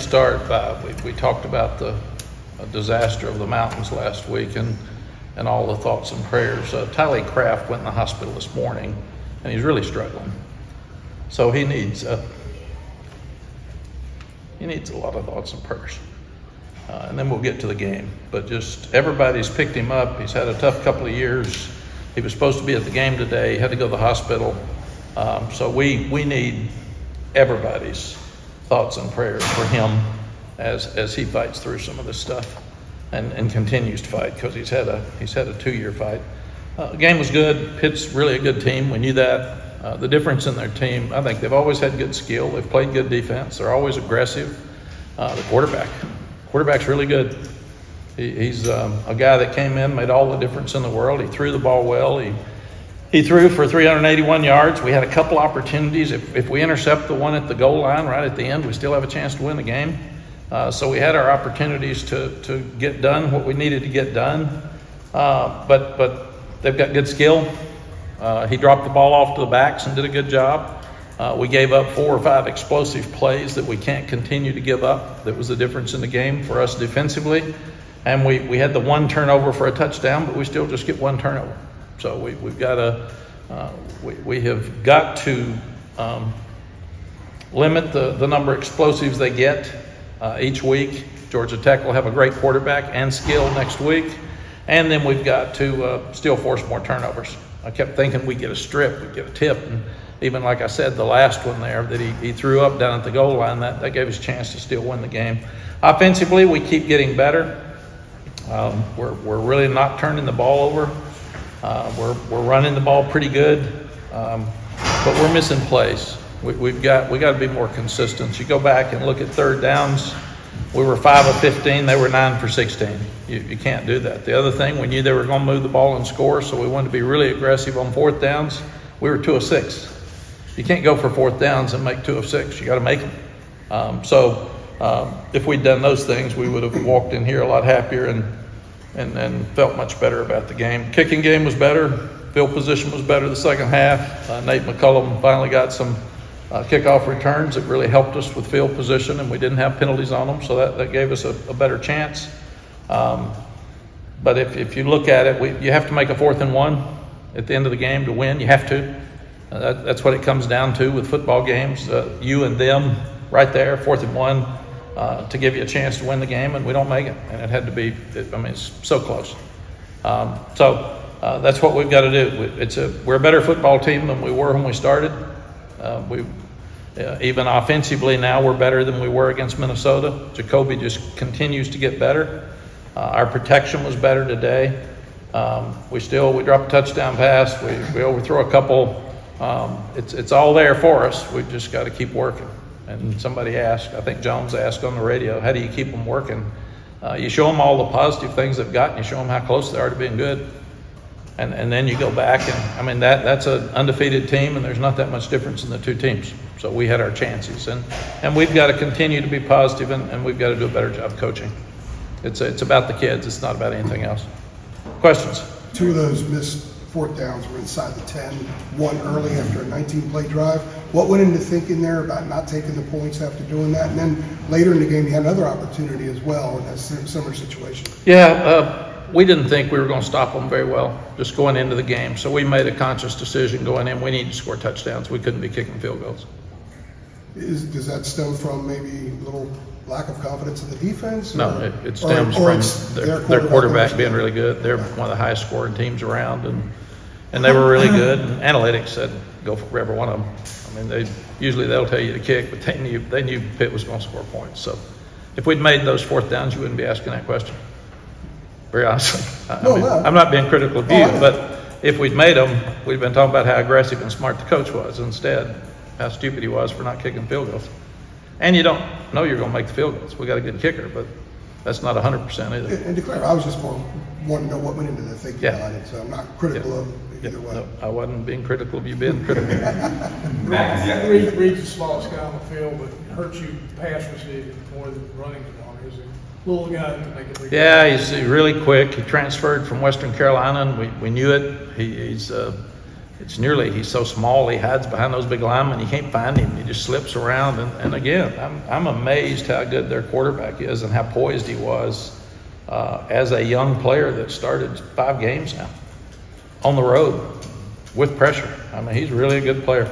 start by, we talked about the disaster of the mountains last week and all the thoughts and prayers. Tylee Kraft went in the hospital this morning, and he's really struggling. So he needs a lot of thoughts and prayers. And then we'll get to the game. But just everybody's picked him up. He's had a tough couple of years. He was supposed to be at the game today. He had to go to the hospital. So we need everybody's thoughts and prayers for him as he fights through some of this stuff and continues to fight, because he's had a 2-year fight. The game was good. Pitt's really a good team. We knew that. The difference in their team, I think they've always had good skill. They've played good defense. They're always aggressive. The quarterback's really good. He's a guy that came in, made all the difference in the world. He threw the ball well. He threw for 381 yards. We had a couple opportunities. If we intercept the one at the goal line right at the end, we still have a chance to win the game. So we had our opportunities to get done what we needed to get done. But they've got good skill. He dropped the ball off to the backs and did a good job. We gave up 4 or 5 explosive plays that we can't continue to give up. That was the difference in the game for us defensively. And we had the 1 turnover for a touchdown, but we still just get 1 turnover. So we've got we have got to limit the number of explosives they get each week. Georgia Tech will have a great quarterback and skill next week. And then we've got to still force more turnovers. I kept thinking we'd get a strip, we'd get a tip. And even like I said, the last one there that he threw up down at the goal line, that gave us a chance to still win the game. Offensively, we keep getting better. We're really not turning the ball over. We're running the ball pretty good, but we're missing plays. We got to be more consistent. You go back and look at third downs. We were 5 of 15. They were 9 for 16. You can't do that. The other thing, we knew they were going to move the ball and score, so we wanted to be really aggressive on fourth downs. We were 2 of 6. You can't go for fourth downs and make 2 of 6. You got to make them. So if we'd done those things, we would have walked in here a lot happier and felt much better about the game. Kicking game was better. Field position was better the second half. Nate McCullum finally got some kickoff returns that really helped us with field position, and we didn't have penalties on them, so that gave us a better chance. But if you look at it, you have to make a 4th and 1 at the end of the game to win. You have to. That's what it comes down to with football games. You and them right there, 4th and 1 to give you a chance to win the game, and we don't make it. And it had to be, it's so close. So that's what we've got to do. We're a better football team than we were when we started. Even offensively now, we're better than we were against Minnesota. Jacoby just continues to get better. Our protection was better today. We dropped a touchdown pass. We overthrow a couple. It's all there for us. We've just got to keep working. And somebody asked, I think Jones asked on the radio, how do you keep them working? You show them all the positive things they've got, and you show them how close they are to being good. And then you go back, and that's an undefeated team, and there's not that much difference in the 2 teams. So we had our chances, and we've got to continue to be positive, and we've got to do a better job coaching. It's about the kids. It's not about anything else. Questions? 2 of those missed 4th downs were inside the 10, 1 early after a 19-play drive. What went into thinking there about not taking the points after doing that? And then later in the game, you had another opportunity as well in that similar situation. Yeah, we didn't think we were going to stop them very well just going into the game. So we made a conscious decision going in. We need to score touchdowns. We couldn't be kicking field goals. Does that stem from maybe a little lack of confidence in the defense? No, it stems from their quarterback being really good. They're one of the highest scoring teams around, and they were really good. And analytics said go for every one of them. I mean, they'll tell you to kick, but they knew Pitt was going to score points. So if we'd made those 4th downs, you wouldn't be asking that question. Very honestly. I'm not being critical of you, but if we'd made them, we'd been talking about how aggressive and smart the coach was. Instead, how stupid he was for not kicking field goals. And you don't know you're going to make the field goals. We got a good kicker, but that's not 100% either. And declare, I was just more wanting to know what went into the thinking behind it, so I'm not critical of either way. No, I wasn't being critical of you being critical. Mack, Reed's the smallest guy on the field, but it hurts you pass receiving more than running the ball. He's a little guy that can make it big. Yeah, he's really quick. He transferred from Western Carolina, and we knew it. He's he's so small, he hides behind those big linemen, you can't find him, he just slips around. And again, I'm amazed how good their quarterback is and how poised he was as a young player that started 5 games now on the road with pressure. I mean, he's really a good player.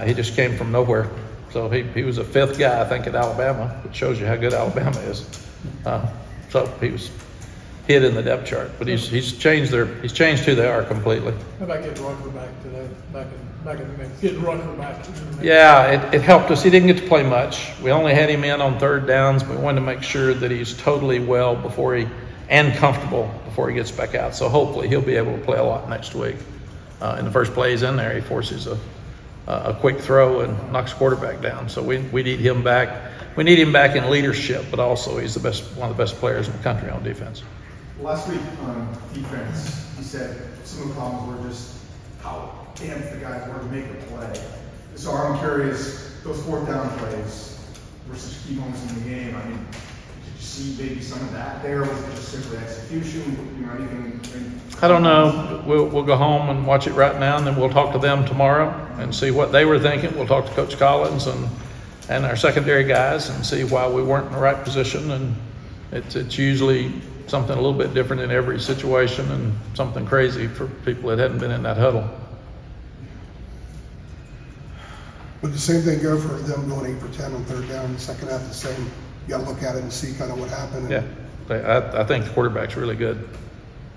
He just came from nowhere. So he was a 5th guy, I think, at Alabama, which shows you how good Alabama is. So he was hid in the depth chart, but he's changed who they are completely. How about getting Rucker back today? Back in the mix. Getting Rucker back. Yeah, it helped us. He didn't get to play much. We only had him in on 3rd downs. We wanted to make sure that he's totally well and comfortable before he gets back out. So hopefully he'll be able to play a lot next week. In the first play he's in there, he forces a quick throw and knocks the quarterback down. So we need him back. We need him back in leadership, but also he's one of the best players in the country on defense. Last week on defense, he said some of the problems were just how damn the guys were to make a play. So I'm curious, those 4th down plays versus key moments in the game, I mean, did you see maybe some of that there? Was it just simply execution? You know, anything? I don't know. We'll go home and watch it right now, and then we'll talk to them tomorrow and see what they were thinking. We'll talk to Coach Collins and our secondary guys and see why we weren't in the right position. And it's usually something a little bit different in every situation and something crazy for people that hadn't been in that huddle. Would the same thing go for them going 8 for 10 on 3rd down, the second half the same? You got to look at it and see kind of what happened. Yeah, I think the quarterback's really good.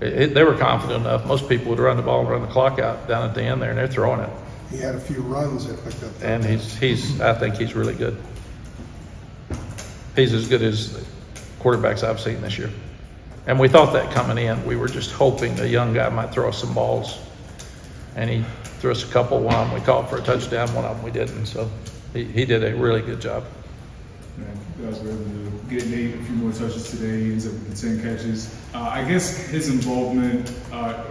They were confident enough. Most people would run the ball and run the clock out down at the end there, and they're throwing it. He had a few runs that picked up. And I think he's really good. He's as good as quarterbacks I've seen this year. And we thought that coming in. We were just hoping a young guy might throw us some balls. And he threw us a couple. One of them we caught for a touchdown, one of them we didn't. So he did a really good job. You guys were able to get Nate a few more touches today. He ends up with 10 catches. I guess his involvement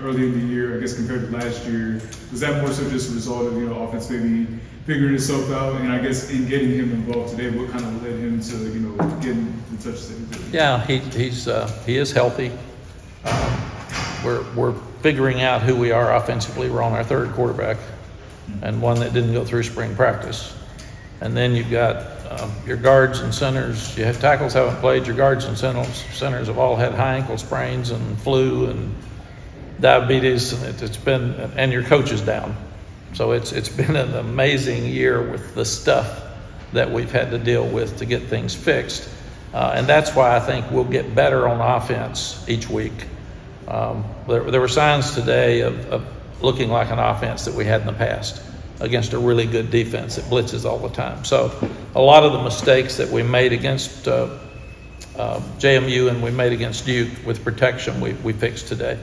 early in the year, I guess compared to last year, was that more so just a result of offense maybe figuring itself out? And I guess in getting him involved today, what kind of led him to getting the touches that he did? Yeah, he is healthy. We're figuring out who we are offensively. We're on our 3rd quarterback, and one that didn't go through spring practice. And then you've got your guards and centers. You have tackles haven't played. Your guards and centers have all had high ankle sprains and flu and diabetes, and it's been, and your coach is down. So it's been an amazing year with the stuff that we've had to deal with to get things fixed. And that's why I think we'll get better on offense each week. There were signs today of looking like an offense that we had in the past against a really good defense that blitzes all the time. So a lot of the mistakes that we made against JMU and we made against Duke with protection, we fixed today.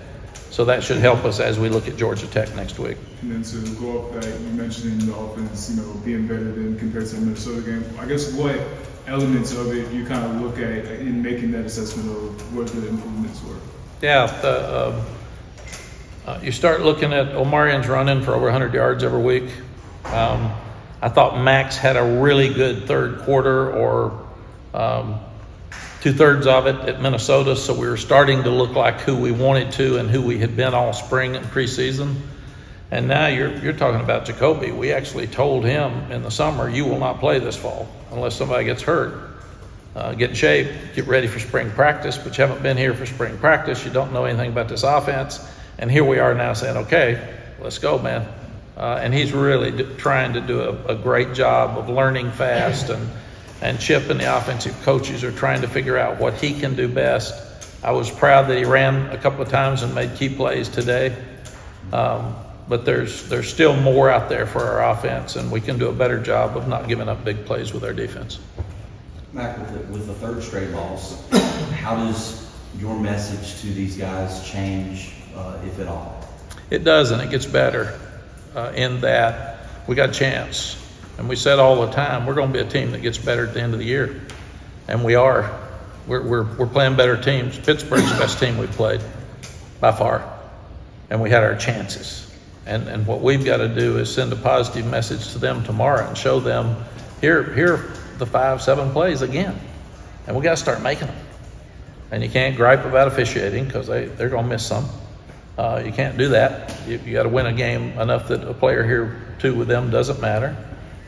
So that should help us as we look at Georgia Tech next week. And then to go off that, you mentioned in the offense, being better than compared to the Minnesota game. I guess what elements of it you kind of look at in making that assessment of what the improvements were? Yeah, you start looking at Omarian's running for over 100 yards every week. I thought Max had a really good 3rd quarter, or 2/3 of it at Minnesota, so we were starting to look like who we wanted to and who we had been all spring and preseason. And now you're talking about Jacoby. We actually told him in the summer, you will not play this fall unless somebody gets hurt. Get in shape, get ready for spring practice, but you haven't been here for spring practice. You don't know anything about this offense. And here we are now saying, okay, let's go, man. And he's really trying to do a great job of learning fast, and Chip and the offensive coaches are trying to figure out what he can do best. I was proud that he ran a couple of times and made key plays today. But there's still more out there for our offense, and we can do a better job of not giving up big plays with our defense. Mack, with the 3rd straight loss, how does your message to these guys change, if at all? It does, and it gets better in that we got a chance. And we said all the time, we're going to be a team that gets better at the end of the year. And we are. We're playing better teams. Pittsburgh's the best team we've played by far. And we had our chances. And what we've got to do is send a positive message to them tomorrow and show them, here are the 5-7 plays again. And we got to start making them. And you can't gripe about officiating because they're going to miss some. You can't do that. You got to win a game enough that a player here, 2 with them doesn't matter.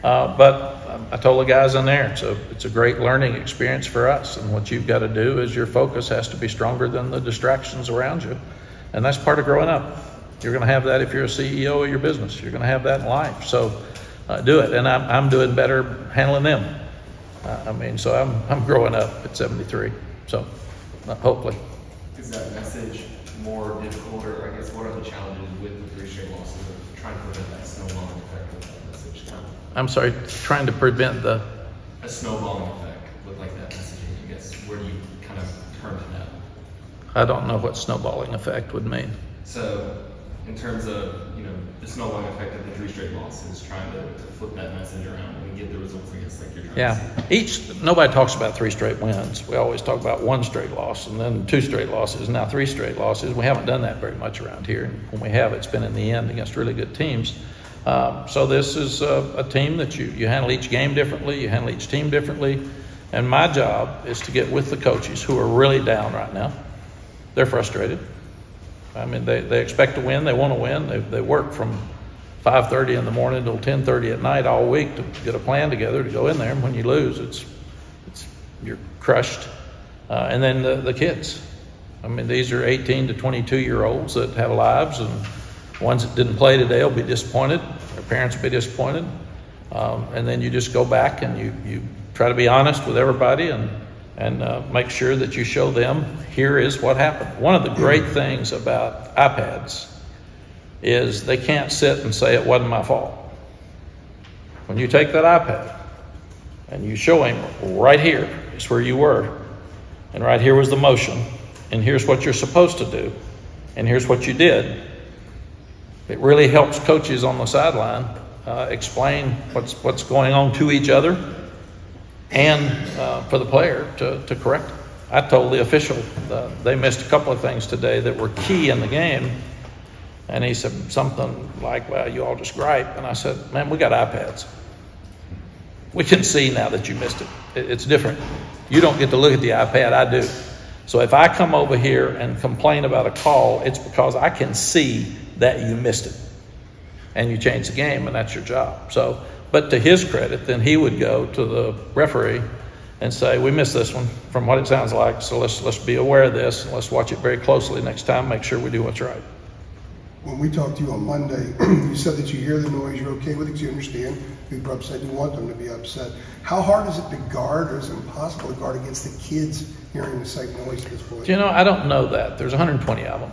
But I told the guys in there, it's a great learning experience for us. And what you've got to do is your focus has to be stronger than the distractions around you. And that's part of growing up. You're going to have that if you're a CEO of your business. You're going to have that in life. So do it. And I'm doing better handling them. So I'm growing up at 73. So hopefully. Is that message more difficult, or I guess what are the challenges with the 3 straight losses of trying to prevent that snowballing effect with that message? I'm sorry, trying to prevent a snowballing effect with like that messaging, I guess. Where do you kind of turn to that? I don't know what snowballing effect would mean. So in terms of, the snowballing effect of the 3 straight losses, trying to flip that message around and get the results, I guess, like you're trying to see. Nobody talks about 3 straight wins. We always talk about 1 straight loss and then 2 straight losses, now 3 straight losses. We haven't done that very much around here. And when we have, it's been in the end against really good teams. So this is a team that you handle each game differently, you handle each team differently. And my job is to get with the coaches who are really down right now. They're frustrated. They expect to win. They want to win. They work from 5:30 in the morning till 10:30 at night all week to get a plan together to go in there. And when you lose, you're crushed. And then the kids. These are 18 to 22-year-olds that have lives, and ones that didn't play today will be disappointed. Their parents will be disappointed. And then you just go back and you try to be honest with everybody and make sure that you show them, here is what happened. One of the great things about iPads is they can't sit and say it wasn't my fault. When you take that iPad and you show him, right here is where you were, and right here was the motion, and here's what you're supposed to do, and here's what you did, it really helps coaches on the sideline explain what's going on to each other, and for the player to correct it. I told the official they missed a couple of things today that were key in the game, and he said something like, well, you all just gripe. And I said, man, we got iPads. We can see now that you missed it. It's different. You don't get to look at the iPad, I do. So if I come over here and complain about a call, it's because I can see that you missed it. And you change the game, and that's your job. So, but to his credit, then he would go to the referee and say, we missed this one from what it sounds like, so let's be aware of this, and let's watch it very closely next time, make sure we do what's right. When we talked to you on Monday, you said that you hear the noise, you're okay with it, you understand people are upset, you want them to be upset. How hard is it to guard, or is it impossible to guard against the kids hearing the same noise at this point? I don't know that. There's 120 of them.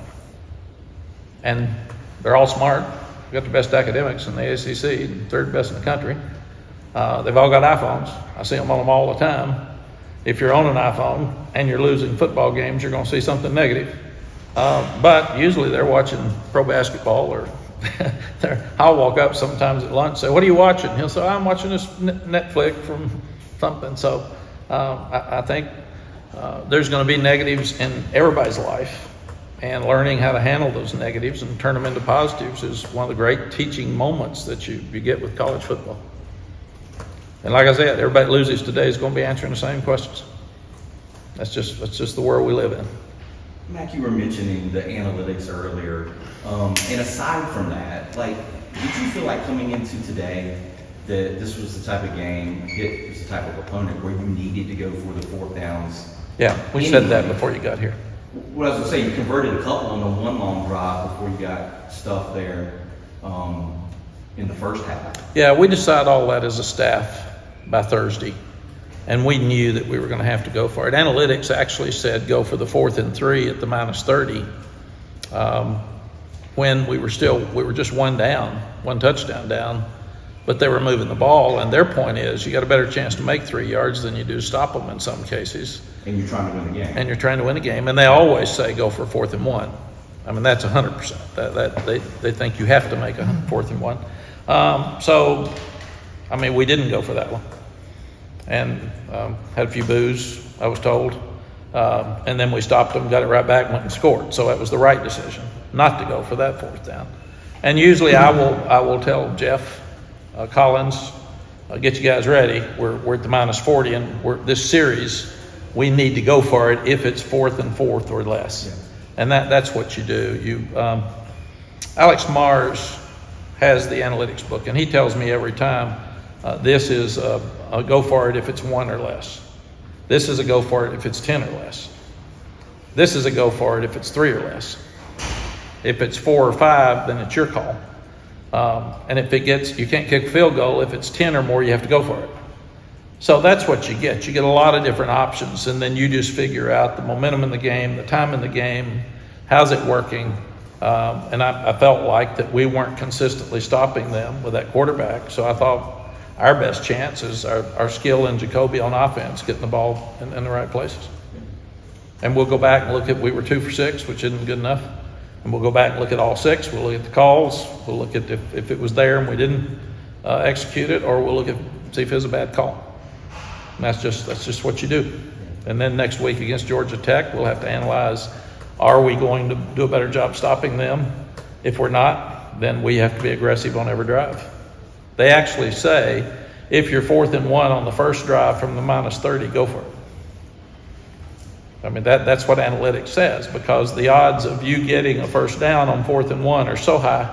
And they're all smart. We've got the best academics in the ACC, third best in the country. They've all got iPhones. I see them on them all the time. If you're on an iPhone and you're losing football games, you're going to see something negative. But usually they're watching pro basketball, or I'll walk up sometimes at lunch and say, what are you watching? He'll say, I'm watching this Netflix from something. So I think there's going to be negatives in everybody's life. And learning how to handle those negatives and turn them into positives is one of the great teaching moments that you get with college football. And like I said, everybody that loses today is going to be answering the same questions. That's just the world we live in. Mack, you were mentioning the analytics earlier. And aside from that, did you feel like coming into today that this was the type of game, it was the type of opponent where you needed to go for the 4th downs? Yeah, we said that before you got here. Well, I was going to say, you converted a couple on the one long drive before you got stuff there in the first half. Yeah, we decided all that as a staff by Thursday, and we knew that we were going to have to go for it. Analytics actually said go for the 4th and 3 at the -30 when we were just one touchdown down, but they were moving the ball, and their point is you got a better chance to make 3 yards than you do stop them in some cases. And you're trying to win the game. And you're trying to win the game. And they always say go for 4th and 1. That's 100%. They think you have to make a 4th and 1. We didn't go for that one. And had a few boos, I was told. And then we stopped them, got it right back, went and scored. So that was the right decision, not to go for that 4th down. And usually I will tell Jeff Collins, get you guys ready. We're at the -40, and this series, we need to go for it if it's 4th and 4th or less. And that's what you do. Alex Mars has the analytics book, and he tells me every time, this is a go for it if it's 1 or less. This is a go for it if it's 10 or less. This is a go for it if it's 3 or less. If it's 4 or 5, then it's your call. And if you can't kick a field goal, if it's 10 or more, you have to go for it. So that's what you get. You get a lot of different options, and then you just figure out the momentum in the game, the time in the game, how's it working. And I felt like that we weren't consistently stopping them with that quarterback. So I thought our best chance is our skill in Jacoby on offense, getting the ball in the right places. And we'll go back and look at, we were 2 for 6, which isn't good enough. And we'll go back and look at all 6. We'll look at the calls. We'll look at if it was there and we didn't execute it, or we'll look at, see if it was a bad call. And that's just what you do. And then next week against Georgia Tech, we'll have to analyze, are we going to do a better job stopping them? If we're not, then we have to be aggressive on every drive. They actually say, if you're 4th and 1 on the first drive from the -30, go for it. I mean, that's what analytics says, because the odds of you getting a first down on 4th and 1 are so high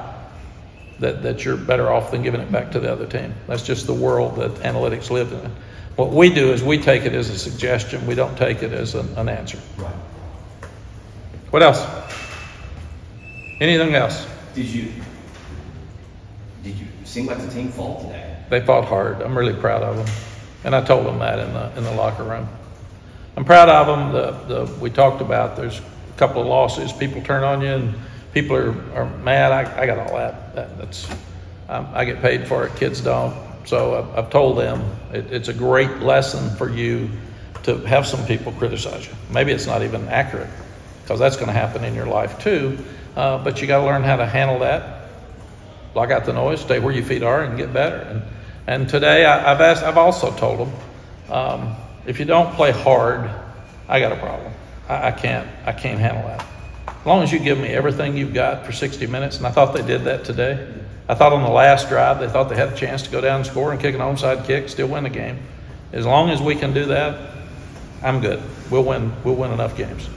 that you're better off than giving it back to the other team. That's just the world that analytics live in. What we do is we take it as a suggestion. We don't take it as an answer. Right. What else? Anything else? Did you seem like the team fought today? They fought hard. I'm really proud of them. And I told them that in the locker room. I'm proud of them. We talked about there's a couple of losses. People turn on you and people are mad. I got all that. I get paid for it. Kids don't. So I've told them it's a great lesson for you to have some people criticize you. Maybe it's not even accurate, because that's going to happen in your life too. But you got to learn how to handle that. Block out the noise. Stay where your feet are and get better. And today I've also told them, if you don't play hard, I got a problem. I can't handle that. As long as you give me everything you've got for 60 minutes, and I thought they did that today. I thought on the last drive they thought they had a chance to go down and score and kick an onside kick, still win the game. As long as we can do that, I'm good. We'll win enough games.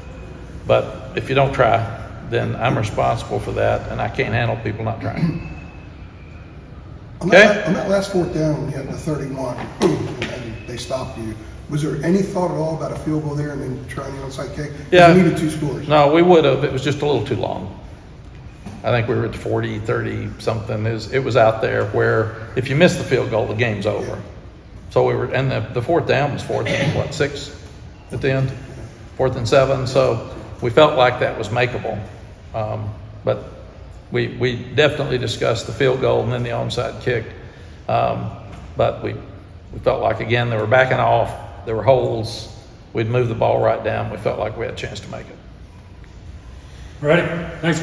But if you don't try, then I'm responsible for that, and I can't handle people not trying. Okay? On that last 4th down, you had the 31, and they stopped you. Was there any thought at all about a field goal there and then trying the onside kick? Yeah. You needed 2 scores. No, we would have. It was just a little too long. I think we were at 40, 30 something. It was out there where if you miss the field goal, the game's over. Yeah. So we were, and the 4th down was 4th and 6 at the end, 4th and 7. So we felt like that was makeable. But we definitely discussed the field goal and then the onside kick. But we felt like, again, they were backing off. There were holes. We'd move the ball right down. We felt like we had a chance to make it. Ready? Thanks.